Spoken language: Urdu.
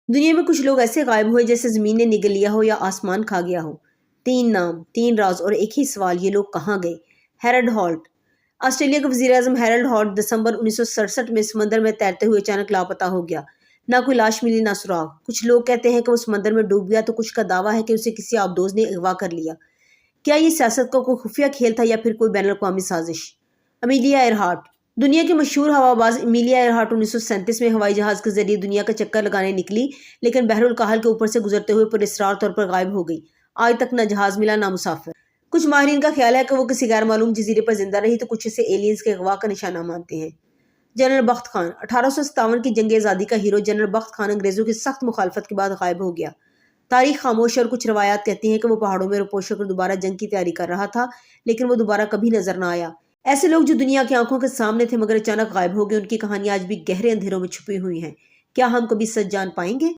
دنیا میں کچھ لوگ ایسے غائب ہوئے جیسے زمین نے نگل لیا ہو یا آسمان کھا گیا ہو۔ 3 نام، 3 راز اور ایک ہی سوال، یہ لوگ کہاں گئے؟ Harold halt. آسٹریلیا کا وزیر اعظم ہیرالڈ ہالٹ دسمبر 1967 میں سمندر میں تیرتے ہوئے اچانک لاپتہ ہو گیا۔ نہ کوئی لاش ملی نہ سراغ۔ کچھ لوگ کہتے ہیں کہ وہ سمندر میں ڈوب گیا تو کچھ کا دعویٰ ہے کہ اسے کسی آبدوز نے اغوا کر لیا۔ کیا یہ سیاست کا کوئی خفیہ کھیل تھا یا پھر کوئی بین الاقوامی سازش؟ امیلیا ایرہارٹ۔ دنیا کی مشہور ہوا باز امیلیا ایرہارٹ 1937 میں ہوائی جہاز کے ذریعے دنیا کا چکر لگانے نکلی، لیکن بحر الکاہل کے اوپر سے گزرتے ہوئے پراسرار طور پر غائب ہو گئی۔ آج تک نہ جہاز ملا نہ مسافر۔ کچھ ماہرین کا خیال ہے کہ وہ کسی غیر معلوم جزیرے پر زندہ رہی تو کچھ اسے ایلینز کے اغوا کا نشانہ مانتے ہیں۔ جنرل بخت خان۔ 1857 کی جنگ آزادی کا ہیرو جنرل بخت خان انگریزوں کی سخت مخالفت کے بعد غائب ہو گیا۔ تاریخ خاموش ہے اور کچھ روایات کہتی ہیں کہ وہ پہاڑوں میں روپوش کر دوبارہ جنگ کی تیاری کر رہا تھا، لیکن وہ دوبارہ کبھی نظر نہ آیا۔ ایسے لوگ جو دنیا کی آنکھوں کے سامنے تھے مگر اچانک غائب ہو گئے، ان کی کہانیاں آج بھی گہرے اندھیروں میں چھپی ہوئی ہیں۔ کیا ہم کبھی سچ جان پائیں گے؟